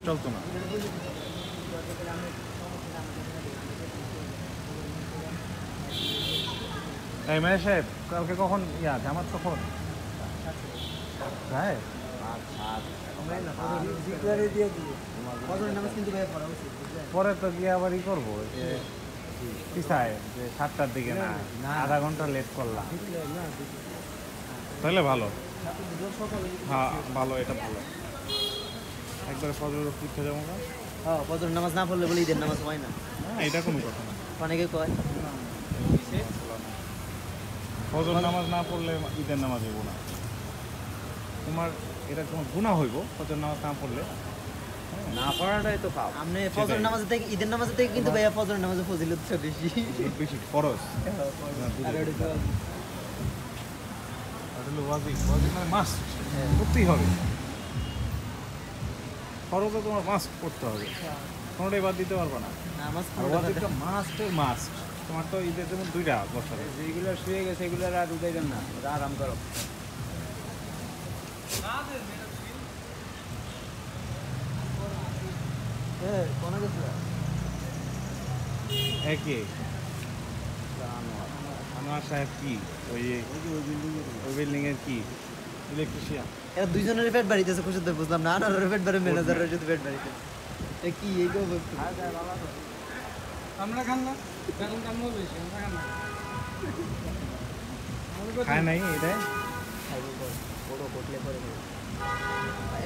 চলতো না। এই মেয়ে সাহেব কালকে কখন জামাত কখন হ্যাঁ পরে তো গিয়ে আবার ই করবো যে পিছায় যে 7টার দিকে না আধা ঘন্টা লেট করলাম তাহলে ভালো। হ্যাঁ ভালো, এটা ভালো। একবারে ফজর উঠতে যাবো না। হ্যাঁ ফজর নামাজ না পড়লে বলে ঈদের নামাজ হয় না। এটা কোনো কথা না, অনেকে কয় ফজর নামাজ না পড়লে ঈদের নামাজ হইব না। তোমার এটা তোমার গুনাহ হইব ফজর নামাজ না পড়লে, না পড়াটাই তো পাপ। আপনি ফজর নামাজের থেকে ঈদের নামাজের থেকে কিন্তু ভাইয়া ফজর নামাজের ফজিলতটা বেশি বেশি ফরজ। আর এটা হলো ওয়াজিব, ওয়াজিব মানে মাস্ট, করতেই হবে। ফরজও তোমার মাস্ট করতে হবে, কোনোটাই বাদ দিতে পারবে না। নামাজ ওয়াজিবটা মাস্টের মাস্ট। তোমার তো ঈদের যেমন 2টা বছরে যেগুলো শুয়ে গেছে এগুলো আর উঠাইবেন না, ওরা আরাম করো। একই আনোয়ার সাহেব কি ওই বিল্ডিংয়ের কি ইলেকট্রিশিয়ান? এরা দুইজনের পেট বাড়িতেছে খুশিতে বুঝলাম না। আর পেট বাড়ি ম্যানেজারের যদি পেট বাড়িতে কি এই গো আমরা খান না, এখন কামও বেশি, আমরা খান না। খায় নাই এটা বড় কোটলে করে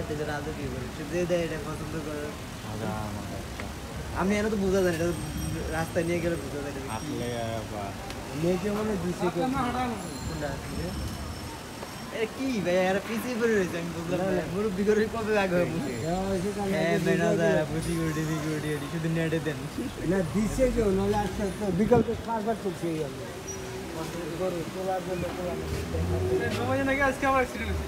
এতে যারা আদৌ কি করে যে দেয় এটা পছন্দ করে। আমি এনে তো বোঝা যায় এটা রাস্তায় নিয়ে গেলে বোঝা যায় আসলে মেয়েকে মনে দিচ্ছে কি ভাই এরা পিছিয়ে পড়ে রয়েছে। আমি বুঝলাম না মুরব্বি করে কবে আগে হবে শুধু নেটে দেন না দিচ্ছে কেউ, নাহলে আজকে তো বিকল্প কারবার করছে। নাকি আজকে আমার অ্যাক্সিডেন্ট হয়েছে।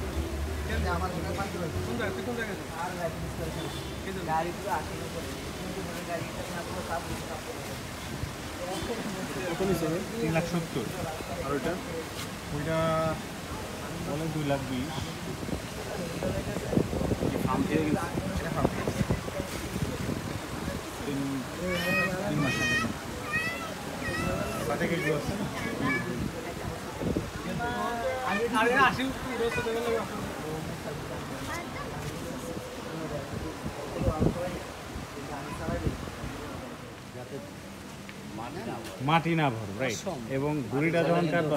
গাড়ি পুরো আসে গাড়ি 3,70,000 আর ওইটা বলে 2,20,000। ফার্ম থেকে গেছে, এটা ফার্ম থেকে গেছে 3 মাস আগে। বাটে কেজি আছে মাটি না ভর, রাইট। এবং গুড়িটা যখন কাটবা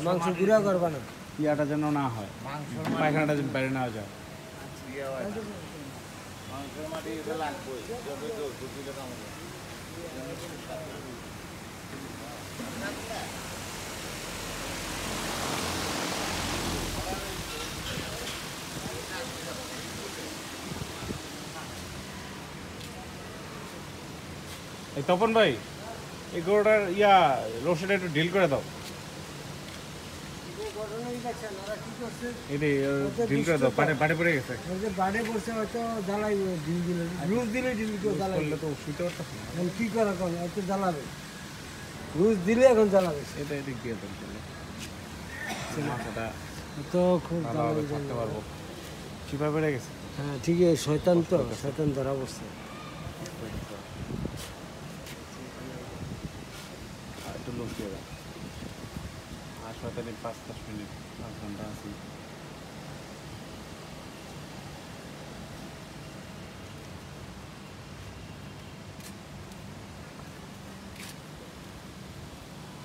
মাংস গুঁড়া করবা না, ইয়াটা যেন না হয়, পায়খানাটা যেন বাইরে না যায়। এই তপন ভাই, এই গরুটার রসিটা একটু ঢিল করে দাও। এটি ঢিল করে দাও, বাড়ে পড়ে গেছে। বাড়ে পড়ছে হয়তো জ্বালাই ঢিল দিলে, রুজ দিলে ঢিল কেউ জ্বালাই তো শুইতে পারতেছে না। এখন কি করা এখন একটু জ্বালাবে, রুজ দিলে এখন জ্বালাবে। এটা এদিক দিয়ে দাও, মাথাটা তো খুব ভালোভাবে থাকতে পারবো। চিপা বেড়ে গেছে। হ্যাঁ ঠিক আছে, শয়তান তো, শয়তান ধরা পড়ছে। একটু লোক দিয়ে দাও। আর 5-10 মিনিট 5 ঘন্টা আছি।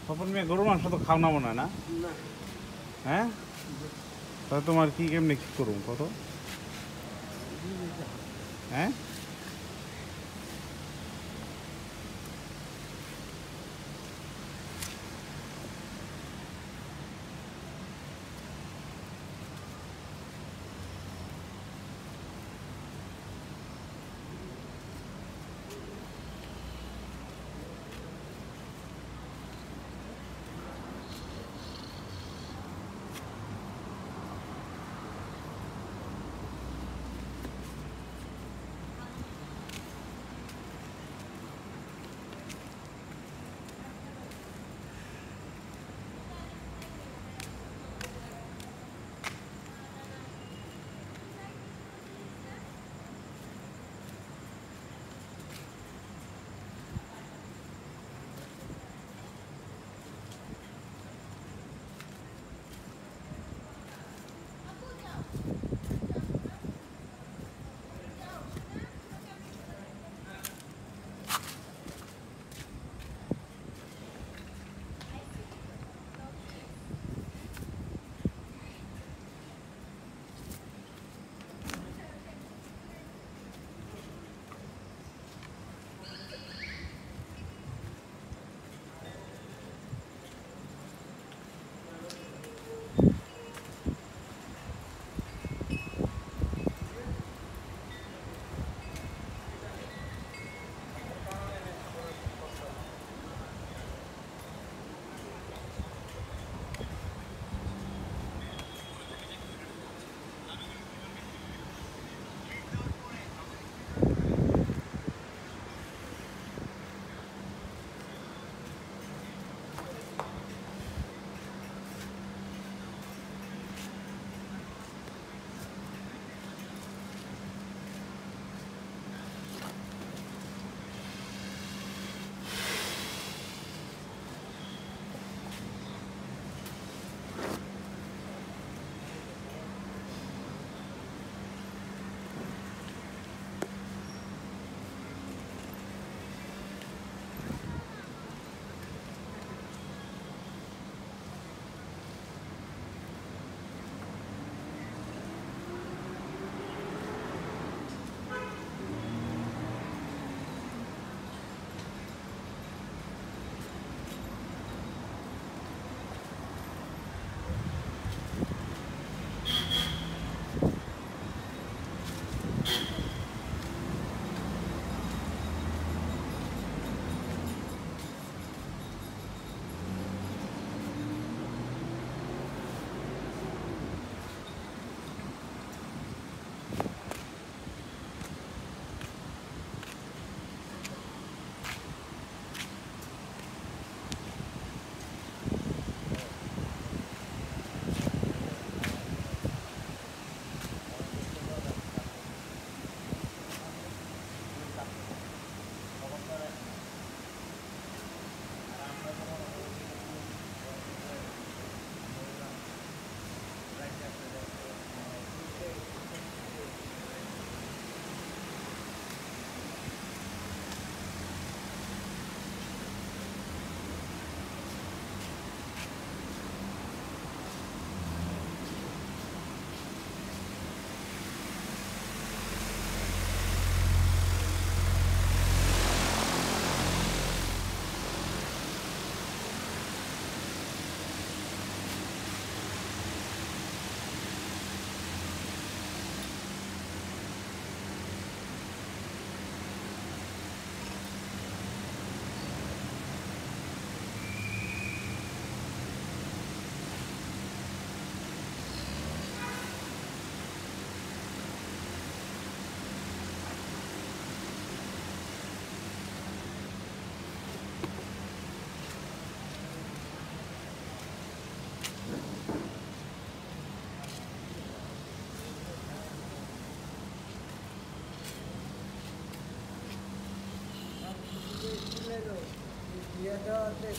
তখন মেয়ে গরুর মাংস তো খাও না মনে হয় না? হ্যাঁ, তাহলে তোমার কি কেমনি কি করুন কত? হ্যাঁ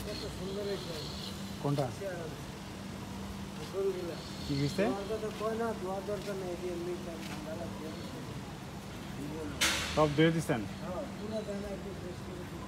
কত সুন্দর হয়েছে কোনটা গরুগুলা কি হয়েছে তোমার কথা কয় না ধোয়ার দরকার নেই এটি এমনি ঠান্ডা লাগবে সব ধুয়ে দিচ্ছেন হ্যাঁ পুরো দানা একটু ফ্রেশ করে দিই।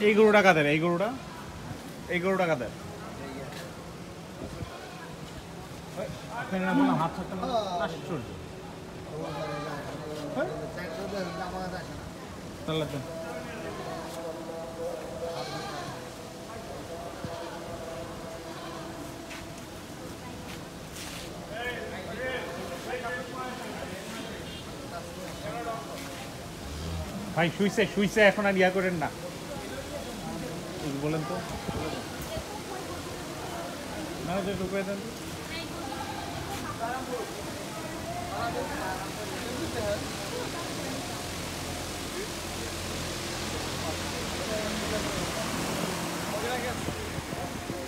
এই গরুটা কাদের এই গরুটা কাদের আপনি না বললাম হাত ছাড়তে না আশ্চর্য তাহলে তো ভাই শুইছে এখন আর ইয়া করেন না বলেন তো না যে ঢুকে দেন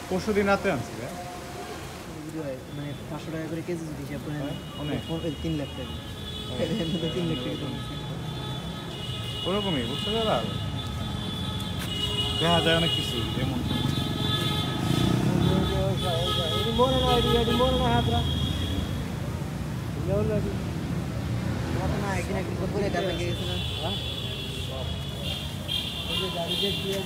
পরশু দিন রাতে আনছি ভাই মানে 500 টাকা করে কেজি যদি হিসাব করেন অনেক 3 লাখ টাকা এর মধ্যে 3 লাখ টাকা দাম আছে। ওরকমই বুঝতে দাদা দেখা যায় অনেক কিছু যেমন এটি মনে না এটি মনে না হাতরা তোমার না একদিন একদিন করে কার লাগে গেছিলাম গাড়িতে দিয়ে